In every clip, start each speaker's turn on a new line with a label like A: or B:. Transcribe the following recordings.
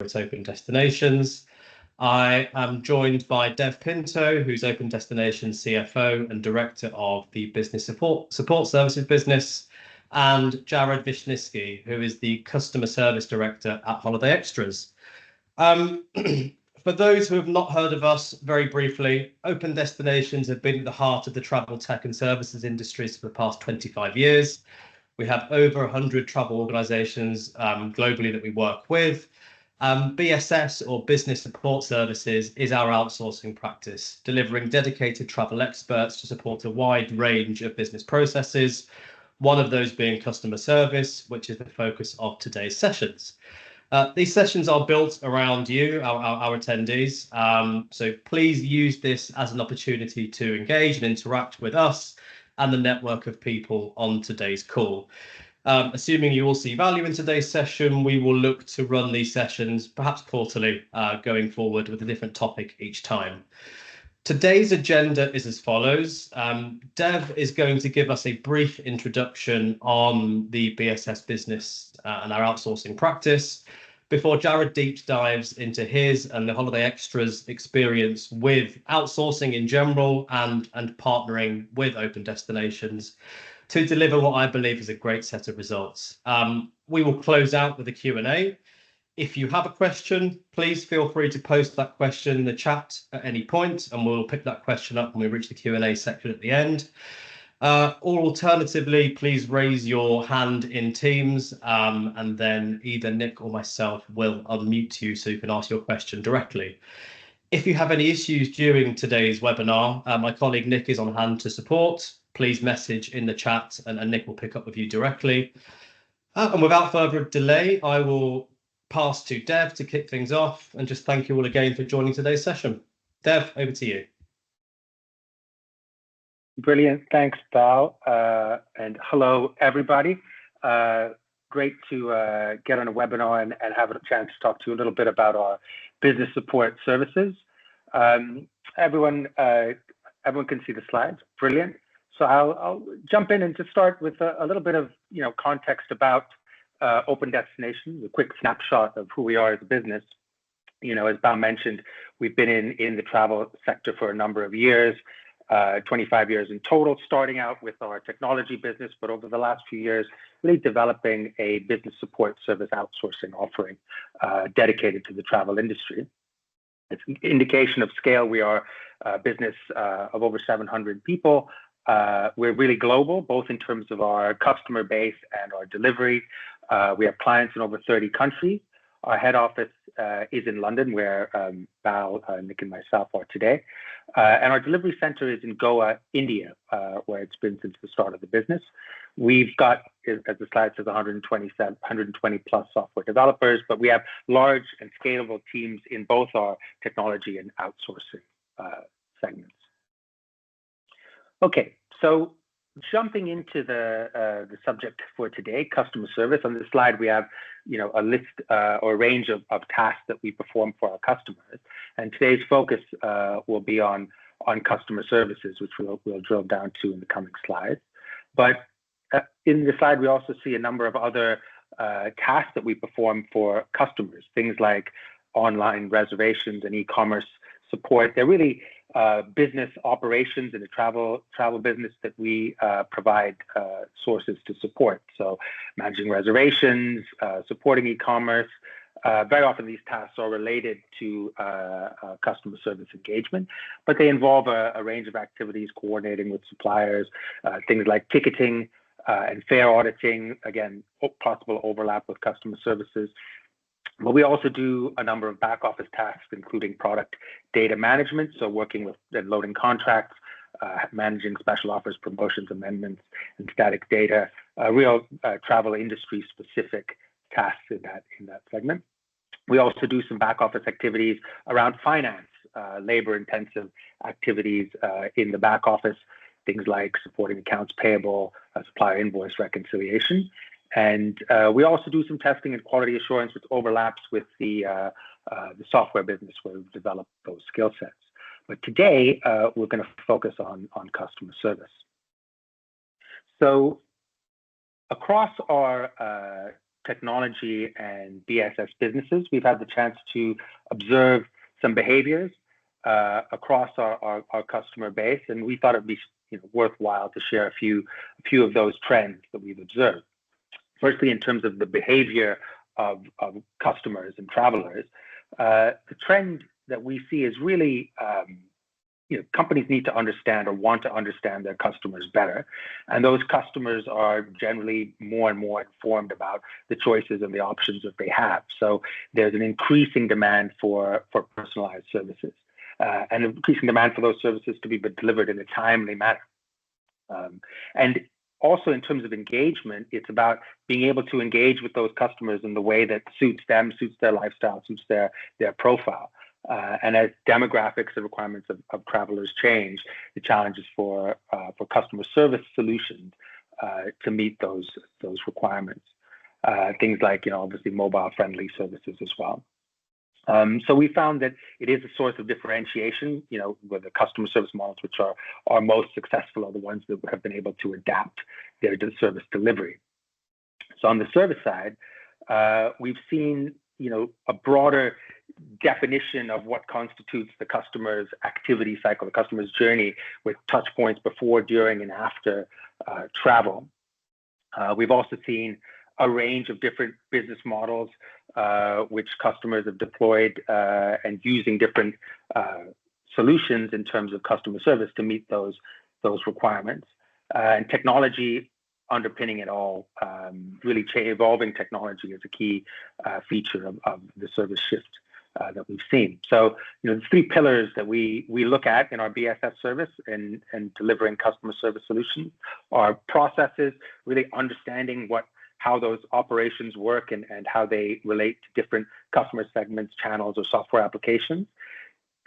A: at Open Destinations. I am joined by Dev Pinto, who's Open Destinations CFO and Director of the Business Support Services business, and Jared Wisniewski, who is the Customer Service Director at Holiday Extras. For those who have not heard of us, very briefly, Open Destinations have been at the heart of the travel tech and services industries for the past 25 years. We have over 100 travel organizations globally that we work with. BSS, or Business Support Services, is our outsourcing practice, delivering dedicated travel experts to support a wide range of business processes, one of those being customer service, which is the focus of today's sessions. These sessions are built around you, our attendees, so please use this as an opportunity to engage and interact with us and the network of people on today's call. Assuming you all see value in today's session, we will look to run these sessions perhaps quarterly going forward with a different topic each time. Today's agenda is as follows. Dev is going to give us a brief introduction on the BSS business and our outsourcing practice before Jared deep dives into his and the Holiday Extras experience with outsourcing in general and partnering with Open Destinations to deliver what I believe is a great set of results. We will close out with a Q&A. If you have a question, please feel free to post that question in the chat at any point, and we'll pick that question up when we reach the Q&A section at the end. Or alternatively, please raise your hand in Teams, and then either Nick or myself will unmute you so you can ask your question directly. If you have any issues during today's webinar, my colleague Nick is on hand to support. Please message in the chat and Nick will pick up with you directly. And without further delay, I will pass to Dev to kick things off and just thank you all again for joining today's session. Dev, over to you.
B: Brilliant. Thanks, Val. And hello, everybody. Great to get on a webinar and have a chance to talk to you a little bit about our business support services. Everyone can see the slides. Brilliant. So I'll jump in and just start with a little bit of context about Open Destinations, a quick snapshot of who we are as a business. As Val mentioned, we've been in the travel sector for a number of years. 25 years in total, starting out with our technology business, but over the last few years, really developing a business support service outsourcing offering dedicated to the travel industry. It's an indication of scale. We are a business of over 700 people. We're really global, both in terms of our customer base and our delivery. We have clients in over 30 countries. Our head office is in London, where Val, Nick, and myself are today. And our delivery center is in Goa, India, where it's been since the start of the business. We've got, as the slide says, 120 plus software developers, but we have large and scalable teams in both our technology and outsourcing segments. Okay, so jumping into the subject for today, customer service. On this slide, we have a list or a range of tasks that we perform for our customers. And today's focus will be on customer services, which we'll drill down to in the coming slides. But in the slide, we also see a number of other tasks that we perform for customers, things like online reservations and e-commerce support. They're really business operations in the travel business that we provide sources to support. So managing reservations, supporting e-commerce. Very often these tasks are related to customer service engagement, but they involve a range of activities, coordinating with suppliers, things like ticketing and fare auditing, again, possible overlap with customer services. But we also do a number of back office tasks, including product data management, so working with and loading contracts, managing special offers, promotions, amendments, and static data, real travel industry specific tasks in that segment. We also do some back office activities around finance, labor intensive activities in the back office, things like supporting accounts payable, supplier invoice reconciliation. And we also do some testing and quality assurance, which overlaps with the software business where we've developed those skill sets. But today, we're going to focus on customer service. So across our technology and BSS businesses, we've had the chance to observe some behaviors across our customer base, and we thought it'd be worthwhile to share a few of those trends that we've observed. Firstly, in terms of the behavior of customers and travelers, the trend that we see is really companies need to understand or want to understand their customers better. And those customers are generally more and more informed about the choices and the options that they have. So there's an increasing demand for personalized services and increasing demand for those services to be delivered in a timely manner. And also in terms of engagement, it's about being able to engage with those customers in the way that suits them, suits their lifestyle, suits their profile. And as demographics and requirements of travelers change, the challenges for customer service solutions to meet those requirements. Things like, obviously mobile-friendly services as well. So we found that it is a source of differentiation, where the customer service models which are most successful are the ones that have been able to adapt their service delivery. So on the service side, we've seen, a broader definition of what constitutes the customer's activity cycle, the customer's journey, with touch points before, during, and after travel. We've also seen a range of different business models which customers have deployed and using different solutions in terms of customer service to meet those requirements. And technology underpinning it all, really evolving technology is a key feature of the service shift that we've seen. So, the three pillars that we look at in our BSS service and delivering customer service solutions are processes, really understanding how those operations work and how they relate to different customer segments, channels, or software applications.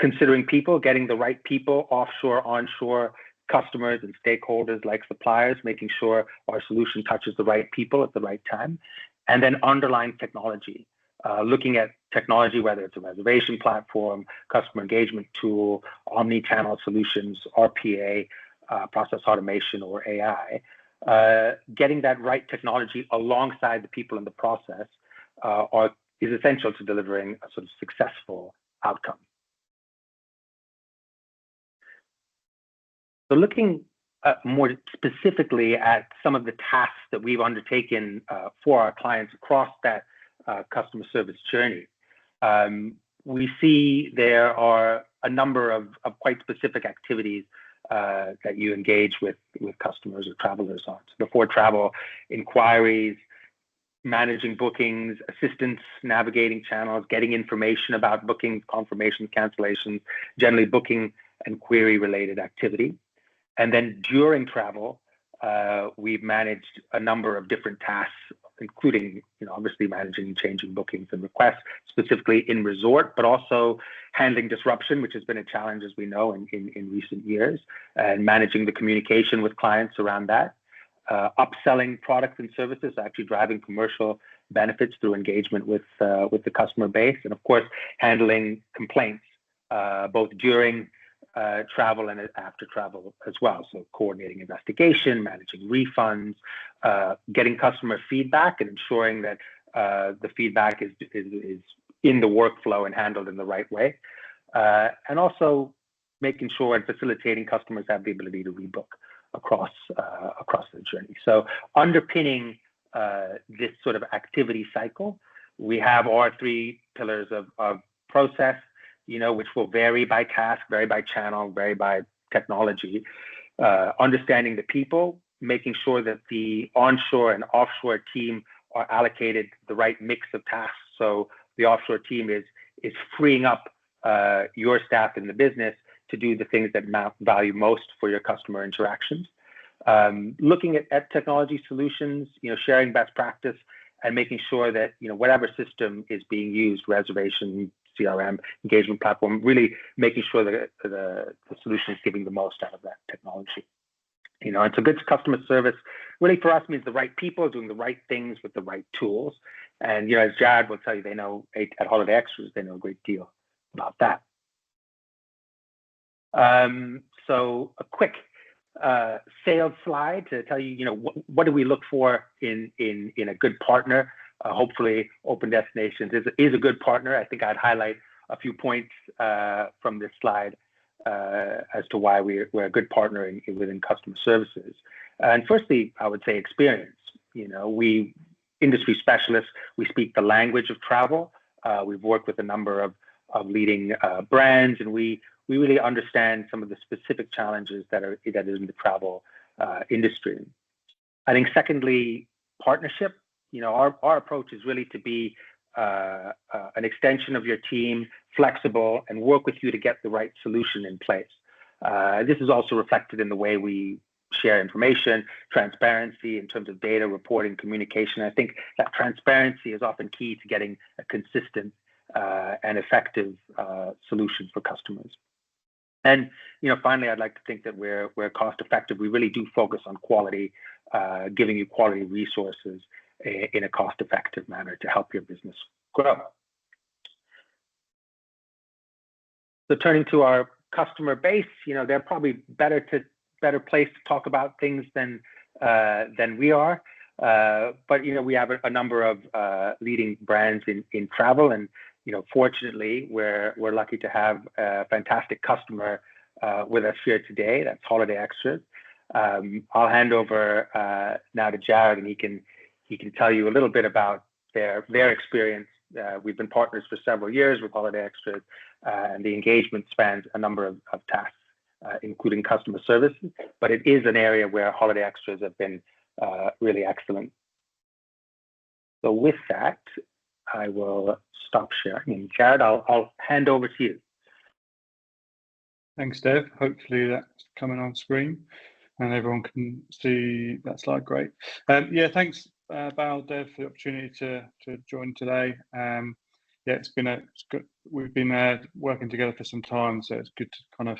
B: Considering people, getting the right people, offshore, onshore, customers and stakeholders like suppliers, making sure our solution touches the right people at the right time. And then underlying technology, looking at technology, whether it's a reservation platform, customer engagement tool, omni-channel solutions, RPA, process automation, or AI. Getting that right technology alongside the people in the process is essential to delivering a sort of successful outcome. So looking more specifically at some of the tasks that we've undertaken for our clients across that customer service journey, we see there are a number of quite specific activities that you engage with customers or travelers on. So before travel, inquiries, managing bookings, assistance, navigating channels, getting information about bookings, confirmations, cancellations, generally booking and query related activity. And then during travel, we've managed a number of different tasks, including, obviously managing and changing bookings and requests, specifically in resort, but also handling disruption, which has been a challenge, as we know, in recent years, and managing the communication with clients around that. Upselling products and services, actually driving commercial benefits through engagement with the customer base, and of course, handling complaints, both during travel and after travel as well. So coordinating investigation, managing refunds, getting customer feedback and ensuring that the feedback is in the workflow and handled in the right way. And also making sure and facilitating customers have the ability to rebook across the journey. So underpinning this sort of activity cycle, we have our three pillars of process, which will vary by task, vary by channel, vary by technology. Understanding the people, making sure that the onshore and offshore team are allocated the right mix of tasks. So the offshore team is freeing up your staff in the business to do the things that value most for your customer interactions. Looking at technology solutions, sharing best practice and making sure that, whatever system is being used, reservation, CRM, engagement platform, really making sure that the solution is giving the most out of that technology. And so good customer service really for us means the right people doing the right things with the right tools. And, as Jared will tell you, they know at Holiday Extras, they know a great deal about that. So a quick sales slide to tell you, what do we look for in a good partner hopefully Open Destinations is a good partner. I think I'd highlight a few points from this slide as to why we're a good partner within customer services. And firstly, I would say experience. We industry specialists, we speak the language of travel. We've worked with a number of leading brands, and we really understand some of the specific challenges that is in the travel industry. I think secondly, partnership. Our approach is really to be an extension of your team, flexible, and work with you to get the right solution in place. This is also reflected in the way we share information, transparency in terms of data, reporting, communication. I think that transparency is often key to getting a consistent and effective solution for customers. And finally, I'd like to think that we're cost effective. We really do focus on quality, giving you quality resources in a cost effective manner to help your business grow. So turning to our customer base, they're probably better place to talk about things than we are. But we have a number of leading brands in travel, and fortunately, we're lucky to have a fantastic customer with us here today. That's Holiday Extras. I'll hand over now to Jared, and he can tell you a little bit about their experience. We've been partners for several years with Holiday Extras, and the engagement spans a number of tasks, including customer service. But it is an area where Holiday Extras have been really excellent. So with that, I will stop sharing. And Jared, I'll hand over to you.
C: Thanks, Dev. Hopefully that's coming on screen and everyone can see that slide. Great. Thanks, Bal, Dev, for the opportunity to join today. It's good. We've been working together for some time, so it's good to kind of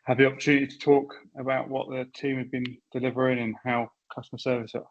C: have the opportunity to talk about what the team have been delivering and how customer service at